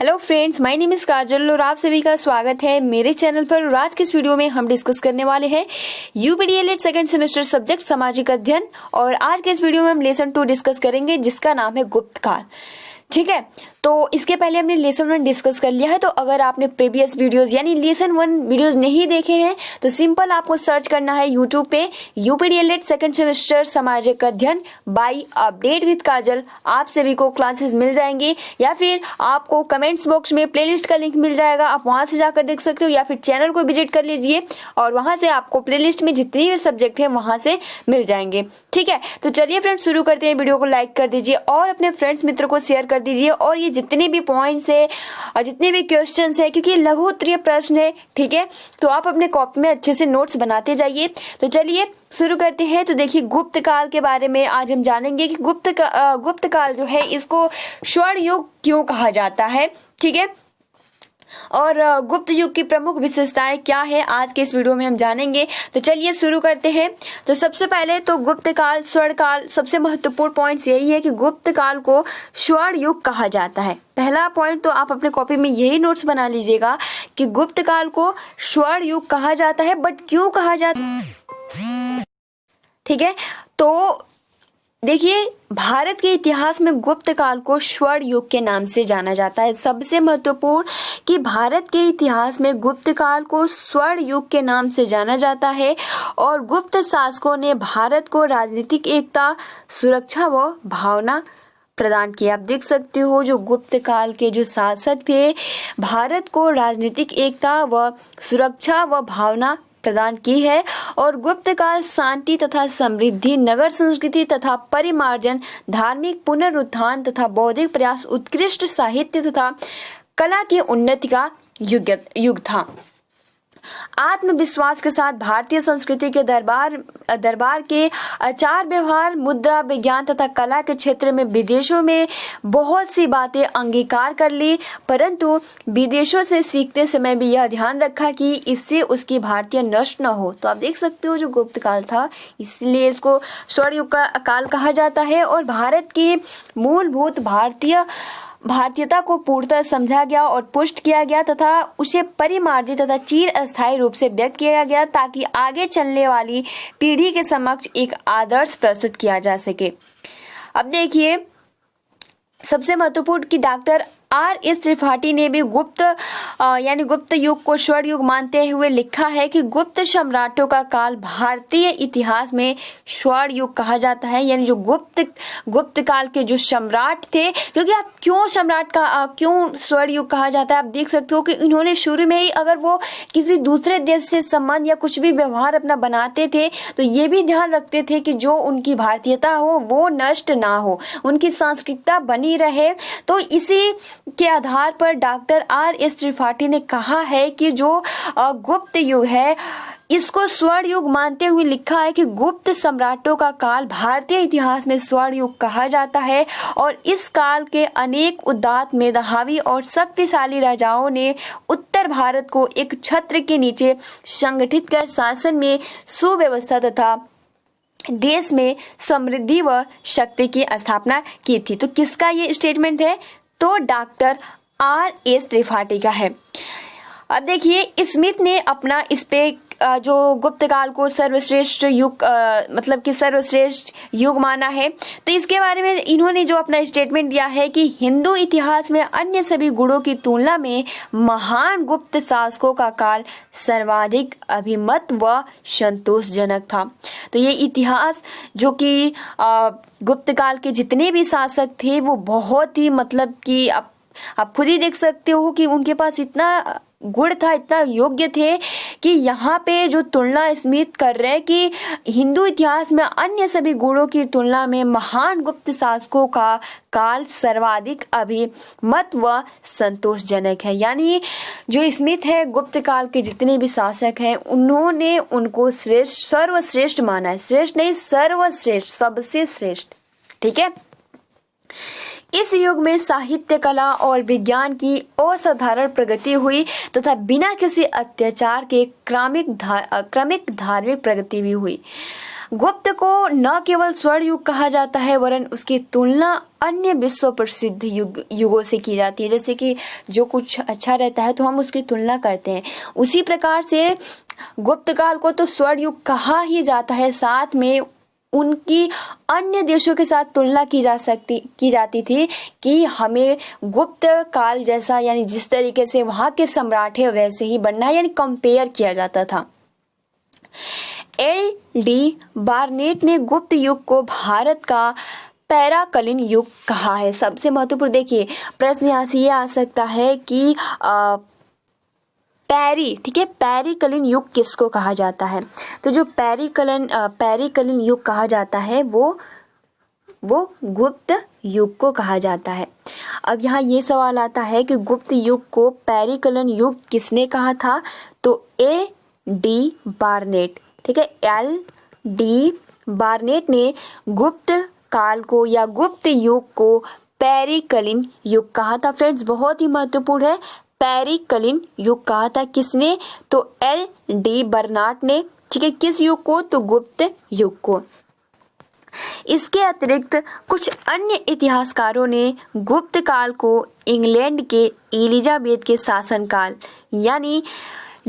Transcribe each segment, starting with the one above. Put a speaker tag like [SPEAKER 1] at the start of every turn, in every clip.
[SPEAKER 1] Hello friends, my name is Kajal और आप सभी का स्वागत है मेरे चैनल पर। और आज के इस वीडियो में हम डिस्कस करने वाले हैं यूपीडीएलएड सेकंड सेमेस्टर सब्जेक्ट सामाजिक अध्ययन। और आज के इस वीडियो में हम लेसन 2 डिस्कस करेंगे जिसका नाम है गुप्त काल। ठीक है, तो इसके पहले हमने लेसन 1 डिस्कस कर लिया है। तो अगर आपने प्रीवियस वीडियोस यानी लेसन 1 वीडियोस नहीं देखे हैं तो सिंपल आपको सर्च करना है यूट्यूब पे यूपीडीएलएड सेकंड सेमेस्टर सामाजिक अध्ययन बाय अपडेट विद काजल। आप सभी को क्लासेस मिल जाएंगे या फिर आपको कमेंट्स बॉक्स में प्लेलिस्ट का लिंक मिल जाएगा, आप वहां से जाकर देख सकते हो या फिर चैनल को विजिट कर लीजिए और वहां से आपको प्लेलिस्ट में जितनी भी सब्जेक्ट है वहां से मिल जाएंगे। ठीक है, तो चलिए फ्रेंड्स शुरू करते हैं। वीडियो को लाइक कर दीजिए और अपने फ्रेंड्स मित्रों को शेयर कर दीजिए। और ये जितने भी पॉइंट्स है और जितने भी क्वेश्चंस है, क्योंकि लघु उत्तरीय प्रश्न है, ठीक है, तो आप अपने कॉपी में अच्छे से नोट्स बनाते जाइए। तो चलिए शुरू करते हैं। तो देखिए, गुप्त काल के बारे में आज हम जानेंगे कि गुप्त काल जो है इसको स्वर्ण युग क्यों कहा जाता है। ठीक है, और गुप्त युग की प्रमुख विशेषताएं क्या है आज के इस वीडियो में हम जानेंगे। तो चलिए शुरू करते हैं। तो सबसे पहले तो गुप्त काल, स्वर्ण काल, सबसे महत्वपूर्ण पॉइंट्स यही है कि गुप्त काल को स्वर्ण युग कहा जाता है। पहला पॉइंट तो आप अपने कॉपी में यही नोट्स बना लीजिएगा कि गुप्त काल को स्वर्ण युग कहा जाता है। बट क्यों कहा जाता है, ठीक है, तो देखिए, भारत के इतिहास में गुप्त काल को स्वर्ण युग के नाम से जाना जाता है। सबसे महत्वपूर्ण कि भारत के इतिहास में गुप्त काल को स्वर्ण युग के नाम से जाना जाता है। और गुप्त शासकों ने भारत को राजनीतिक एकता, सुरक्षा व भावना प्रदान किया। आप देख सकते हो जो गुप्त काल के जो शासक थे, भारत को राजनीतिक एकता व सुरक्षा व भावना प्रदान की है। और गुप्त काल शांति तथा समृद्धि, नगर संस्कृति तथा परिमार्जन, धार्मिक पुनरुत्थान तथा बौद्धिक प्रयास, उत्कृष्ट साहित्य तथा कला की उन्नति का युग था। आत्मविश्वास के साथ भारतीय संस्कृति के दरबार के आचार व्यवहार, मुद्रा विज्ञान तथा कला के क्षेत्र में विदेशों में बहुत सी बातें अंगीकार कर ली, परंतु विदेशों से सीखते समय भी यह ध्यान रखा कि इससे उसकी भारतीय नष्ट न हो। तो आप देख सकते हो जो गुप्त काल था, इसलिए इसको स्वर्ण युग का काल कहा जाता है। और भारत की मूलभूत भारतीयता को पूर्णतः समझा गया और पुष्ट किया गया तथा उसे परिमार्जित तथा चिर अस्थायी रूप से व्यक्त किया गया ताकि आगे चलने वाली पीढ़ी के समक्ष एक आदर्श प्रस्तुत किया जा सके। अब देखिए, सबसे महत्वपूर्ण कि डॉक्टर R.S. त्रिपाठी ने भी गुप्त युग को स्वर्ण युग मानते हुए लिखा है कि गुप्त सम्राटों का काल भारतीय इतिहास में स्वर्ण युग कहा जाता है। यानी जो गुप्त काल के जो सम्राट थे, क्योंकि आप क्यों स्वर्ण युग कहा जाता है, आप देख सकते हो कि इन्होंने शुरू में ही अगर वो किसी दूसरे देश से संबंध या कुछ भी व्यवहार अपना बनाते थे तो ये भी ध्यान रखते थे कि जो उनकी भारतीयता हो वो नष्ट ना हो, उनकी सांस्कृतिकता बनी रहे। तो इसी के आधार पर डॉक्टर R.S. त्रिपाठी ने कहा है कि जो गुप्त युग है इसको स्वर्ण युग मानते हुए लिखा है कि गुप्त सम्राटों का काल भारतीय इतिहास में स्वर्ण युग कहा जाता है। और इस काल के अनेक उदात्त, मेधावी और शक्तिशाली राजाओं ने उत्तर भारत को एक छत्र के नीचे संगठित कर शासन में सुव्यवस्था तथा देश में समृद्धि व शक्ति की स्थापना की थी। तो किसका ये स्टेटमेंट है? तो डॉक्टर R.S. त्रिपाठी का है। अब देखिए, स्मिथ ने अपना इस पे जो गुप्त काल को सर्वश्रेष्ठ युग मतलब कि सर्वश्रेष्ठ युग माना है। तो इसके बारे में इन्होंने जो अपना स्टेटमेंट दिया है कि हिंदू इतिहास में अन्य सभी गुणों की तुलना में महान गुप्त शासकों का काल सर्वाधिक अभिमत व संतोषजनक था। तो ये इतिहास जो कि गुप्त काल के जितने भी शासक थे वो बहुत ही मतलब कि आप खुद ही देख सकते हो कि उनके पास इतना गुण था, इतना योग्य थे कि यहाँ पे जो तुलना स्मिथ कर रहे हैं कि हिंदू इतिहास में अन्य सभी गुणों की तुलना में महान गुप्त शासकों का काल सर्वाधिक अभिमत व संतोषजनक है। यानी जो स्मिथ है, गुप्त काल के जितने भी शासक हैं उन्होंने उनको सर्वश्रेष्ठ माना है। श्रेष्ठ नहीं, सर्वश्रेष्ठ, सबसे श्रेष्ठ। ठीक है, इस युग में साहित्य, कला और विज्ञान की असाधारण प्रगति हुई तथा बिना किसी अत्याचार के क्रमिक धार्मिक प्रगति भी हुई। गुप्त को न केवल स्वर्ण युग कहा जाता है वरन उसकी तुलना अन्य विश्व प्रसिद्ध युगों से की जाती है। जैसे कि जो कुछ अच्छा रहता है तो हम उसकी तुलना करते हैं, उसी प्रकार से गुप्त काल को तो स्वर्ण युग कहा ही जाता है, साथ में उनकी अन्य देशों के साथ तुलना की जाती थी कि हमें गुप्त काल जैसा, यानी जिस तरीके से वहां के सम्राट है वैसे ही बनना है, यानी कंपेयर किया जाता था। एल.डी. बार्नेट ने गुप्त युग को भारत का पैराकलिन युग कहा है। सबसे महत्वपूर्ण देखिए प्रश्न यहाँ से ये आ सकता है कि ठीक है, पैरिकलिन युग किसको कहा जाता है? तो जो पैरिकलिन युग कहा जाता है वो गुप्त युग को कहा जाता है। अब यहाँ ये सवाल आता है कि गुप्त युग को पैरिकलिन युग किसने कहा था? तो ए.डी. बार्नेट, ठीक है, एल.डी. बार्नेट ने गुप्त काल को या गुप्त युग को पैरिकलिन युग कहा था। फ्रेंड्स बहुत ही महत्वपूर्ण है, पैरिकलिन युग कहा था किसने? तो एल.डी. बार्नेट ने, ठीक है। किस युग को? तो गुप्त युग को। इसके अतिरिक्त कुछ अन्य इतिहासकारों ने गुप्त काल को इंग्लैंड के एलिजाबेथ के शासनकाल, यानी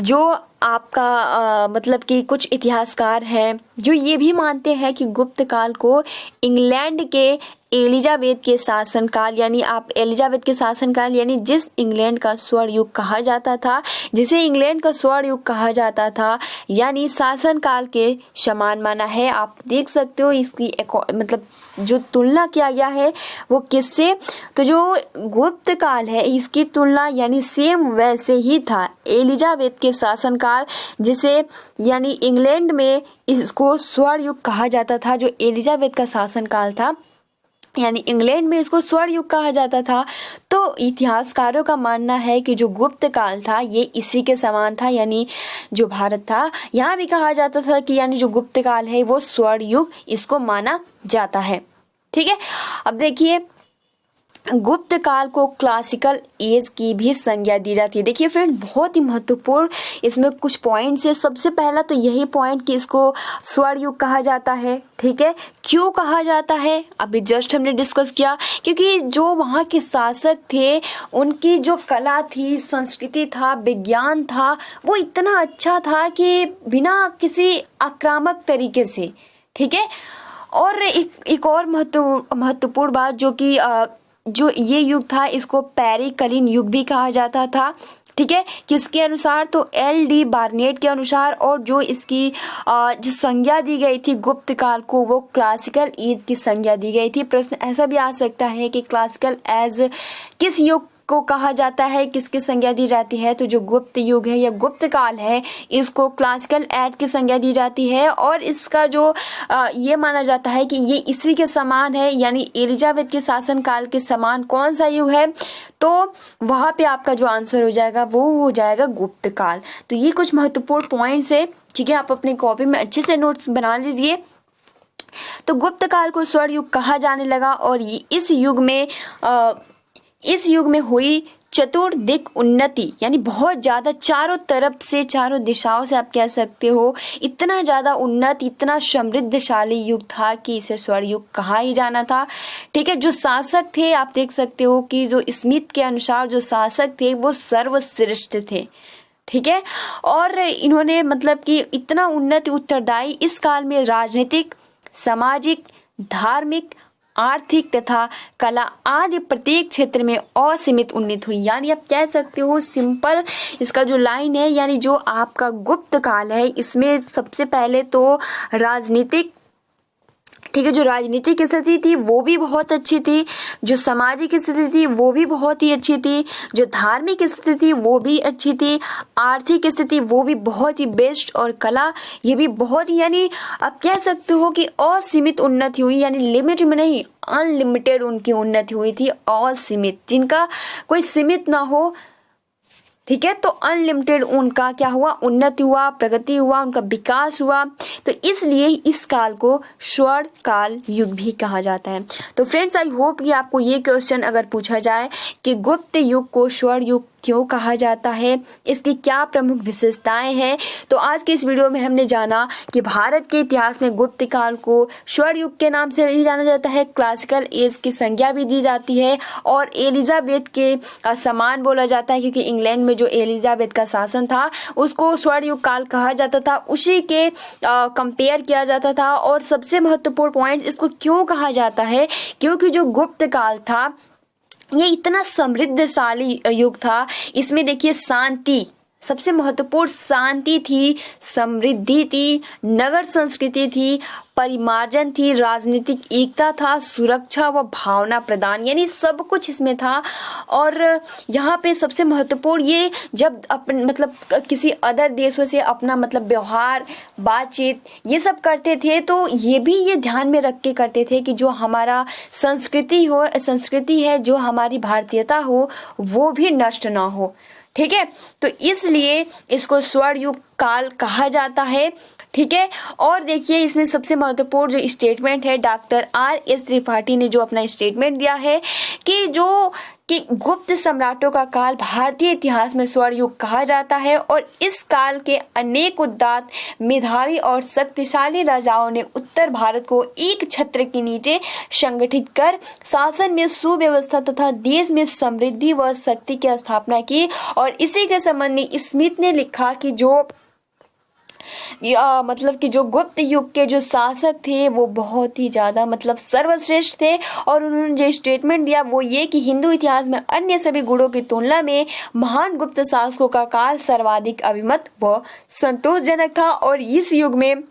[SPEAKER 1] जो आपका मतलब कि कुछ इतिहासकार हैं जो ये भी मानते हैं कि गुप्त काल को इंग्लैंड के एलिजाबेथ के शासनकाल, यानी आप एलिजाबेथ के शासनकाल यानी जिस इंग्लैंड का स्वर्ण युग कहा जाता था, जिसे इंग्लैंड का स्वर्ण युग कहा जाता था, यानी शासनकाल के समान माना है। आप देख सकते हो इसकी मतलब जो तुलना किया गया है वो किससे? तो जो गुप्त काल है इसकी तुलना यानी सेम वैसे ही था एलिजाबेथ के शासनकाल, जिसे यानी इंग्लैंड में इसको स्वर्ण युग कहा जाता था। जो एलिजाबेथ का शासनकाल था यानी इंग्लैंड में इसको स्वर्ण युग कहा जाता था। तो इतिहासकारों का मानना है कि जो गुप्त काल था ये इसी के समान था, यानी जो भारत था यहाँ भी कहा जाता था कि यानी जो गुप्त काल है वो स्वर्ण युग इसको माना जाता है। ठीक है, अब देखिए गुप्त काल को क्लासिकल एज की भी संज्ञा दी जाती है। देखिए फ्रेंड बहुत ही महत्वपूर्ण इसमें कुछ पॉइंट्स है। सबसे पहला तो यही पॉइंट कि इसको स्वर्ण युग कहा जाता है। ठीक है, क्यों कहा जाता है अभी जस्ट हमने डिस्कस किया, क्योंकि जो वहाँ के शासक थे उनकी जो कला थी, संस्कृति था, विज्ञान था, वो इतना अच्छा था कि बिना किसी आक्रामक तरीके से। ठीक है, और एक और महत्वपूर्ण बात जो ये युग था इसको पैरिकलिन युग भी कहा जाता था। ठीक है, किसके अनुसार? तो एल.डी. बार्नेट के अनुसार। और जो इसकी जो संज्ञा दी गई थी गुप्त काल को वो क्लासिकल एज की संज्ञा दी गई थी। प्रश्न ऐसा भी आ सकता है कि क्लासिकल एज किस युग को कहा जाता है, किसकी संज्ञा दी जाती है? तो जो गुप्त युग है या गुप्त काल है इसको क्लासिकल एज की संज्ञा दी जाती है। और इसका जो ये माना जाता है कि ये इसी के समान है, यानी एलिजाबेथ के शासन काल के समान कौन सा युग है? तो वहां पे आपका जो आंसर हो जाएगा वो हो जाएगा गुप्त काल। तो ये कुछ महत्वपूर्ण पॉइंट्स है। ठीक है, आप अपनी कॉपी में अच्छे से नोट्स बना लीजिए। तो गुप्त काल को स्वर्ण युग कहा जाने लगा और इस युग में हुई चतुर्दिक उन्नति, यानी बहुत ज्यादा चारों तरफ से, चारों दिशाओं से आप कह सकते हो इतना ज्यादा उन्नत, इतना समृद्धशाली युग था कि इसे स्वर्ण युग कहा ही जाना था। ठीक है, जो शासक थे आप देख सकते हो कि जो स्मिथ के अनुसार जो शासक थे वो सर्वश्रेष्ठ थे। ठीक है, और इन्होंने मतलब कि इतना उन्नति उत्तरदायी इस काल में राजनीतिक, सामाजिक, धार्मिक, आर्थिक तथा कला आदि प्रत्येक क्षेत्र में असीमित उन्नति हुई। यानी आप कह सकते हो सिंपल इसका जो लाइन है, यानी जो आपका गुप्त काल है इसमें सबसे पहले तो राजनीतिक, ठीक है, जो राजनीतिक स्थिति थी वो भी बहुत अच्छी थी, जो सामाजिक स्थिति थी वो भी बहुत ही अच्छी थी, जो धार्मिक स्थिति थी वो भी अच्छी थी, आर्थिक स्थिति वो भी बहुत ही बेस्ट, और कला ये भी बहुत ही, यानी आप कह सकते हो कि असीमित उन्नति हुई, यानी लिमिट में नहीं अनलिमिटेड उनकी उन्नति हुई थी, असीमित, जिनका कोई सीमित ना हो। ठीक है, तो अनलिमिटेड उनका क्या हुआ? उन्नति हुआ, प्रगति हुआ, उनका विकास हुआ। तो इसलिए इस काल को स्वर्ण काल युग भी कहा जाता है। तो फ्रेंड्स आई होप कि आपको ये क्वेश्चन अगर पूछा जाए कि गुप्त युग को स्वर्ण युग क्यों कहा जाता है, इसकी क्या प्रमुख विशेषताएं हैं। तो आज के इस वीडियो में हमने जाना कि भारत के इतिहास में गुप्त काल को स्वर्ण युग के नाम से भी जाना जाता है, क्लासिकल एज की संज्ञा भी दी जाती है और एलिजाबेथ के समान बोला जाता है, क्योंकि इंग्लैंड में जो एलिजाबेथ का शासन था उसको स्वर्ण युग काल कहा जाता था, उसी के कंपेयर किया जाता था। और सबसे महत्वपूर्ण पॉइंट, इसको क्यों कहा जाता है, क्योंकि जो गुप्त काल था ये इतना समृद्धशाली युग था। इसमें देखिए शांति, सबसे महत्वपूर्ण शांति थी, समृद्धि थी, नगर संस्कृति थी, परिमार्जन थी, राजनीतिक एकता था, सुरक्षा व भावना प्रदान, यानी सब कुछ इसमें था। और यहाँ पे सबसे महत्वपूर्ण ये, जब अपन मतलब किसी अदर देशों से अपना मतलब व्यवहार बातचीत ये सब करते थे तो ये भी ये ध्यान में रख के करते थे कि जो हमारा संस्कृति है, जो हमारी भारतीयता हो वो भी नष्ट ना हो। ठीक है, तो इसलिए इसको स्वर्ण युग काल कहा जाता है। ठीक है, और देखिए इसमें सबसे महत्वपूर्ण जो स्टेटमेंट है, डॉक्टर R.S. त्रिपाठी ने जो अपना स्टेटमेंट दिया है कि गुप्त सम्राटों का काल भारतीय इतिहास में स्वर्ण युग कहा जाता है और इस काल के अनेक उदात्त, मेधावी और शक्तिशाली राजाओं ने उत्तर भारत को एक छत्र के नीचे संगठित कर शासन में सुव्यवस्था तथा देश में समृद्धि व शक्ति की स्थापना की। और इसी के संबंध में स्मिथ ने लिखा कि मतलब कि जो गुप्त युग के जो शासक थे वो बहुत ही ज्यादा मतलब सर्वश्रेष्ठ थे। और उन्होंने जो स्टेटमेंट दिया वो ये कि हिंदू इतिहास में अन्य सभी गुणों की तुलना में महान गुप्त शासकों का काल सर्वाधिक अभिमत व संतोषजनक था। और इस युग में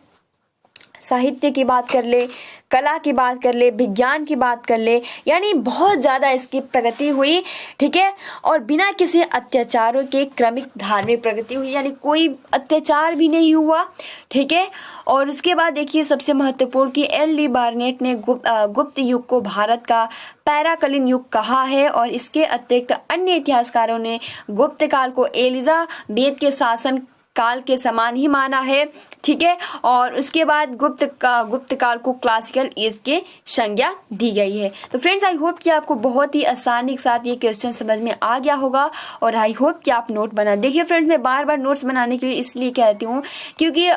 [SPEAKER 1] साहित्य की बात कर ले, कला की बात कर ले, विज्ञान की बात कर ले, यानी बहुत ज़्यादा इसकी प्रगति हुई। ठीक है, और बिना किसी अत्याचारों के क्रमिक धार्मिक प्रगति हुई, यानी कोई अत्याचार भी नहीं हुआ। ठीक है, और उसके बाद देखिए सबसे महत्वपूर्ण कि L.D. बार्नेट ने गुप्त युग को भारत का पैराकलिन युग कहा है। और इसके अतिरिक्त अन्य इतिहासकारों ने गुप्त काल को एलिजाबेथ के शासन काल के समान ही माना है। ठीक है, और उसके बाद गुप्त काल को क्लासिकल एज के संज्ञा दी गई है। तो फ्रेंड्स, आई होप कि आपको बहुत ही आसानी के साथ ये क्वेश्चन समझ में आ गया होगा और आई होप कि आप नोट बना। देखिए फ्रेंड्स, मैं बार बार नोट्स बनाने के लिए इसलिए कहती हूँ क्योंकि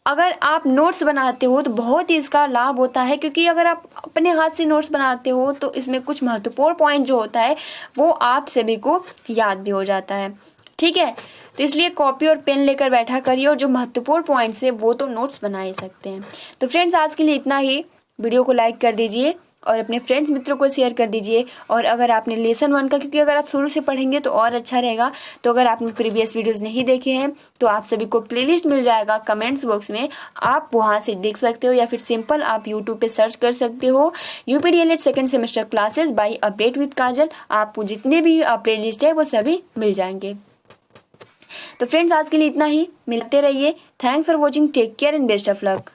[SPEAKER 1] अगर आप नोट्स बनाते हो तो बहुत ही इसका लाभ होता है, क्योंकि अगर आप अपने हाथ से नोट्स बनाते हो तो इसमें कुछ महत्वपूर्ण पॉइंट जो होता है वो आप सभी को याद भी हो जाता है। ठीक है, तो इसलिए कॉपी और पेन लेकर बैठा करिए और जो महत्वपूर्ण पॉइंट्स है वो तो नोट्स बना ही सकते हैं। तो फ्रेंड्स, आज के लिए इतना ही। वीडियो को लाइक कर दीजिए और अपने फ्रेंड्स मित्रों को शेयर कर दीजिए। और अगर आपने लेसन 1 का, क्योंकि अगर आप शुरू से पढ़ेंगे तो और अच्छा रहेगा, तो अगर आपने प्रीवियस वीडियोस नहीं देखे हैं तो आप सभी को प्लेलिस्ट मिल जाएगा कमेंट्स बॉक्स में, आप वहां से देख सकते हो, या फिर सिंपल आप यूट्यूब पे सर्च कर सकते हो UPDLED second semester classes by update with Kajal. आपको जितने भी प्लेलिस्ट है वो सभी मिल जाएंगे। तो फ्रेंड्स, आज के लिए इतना ही। मिलते रहिए। Thanks for watching, take care and best of luck.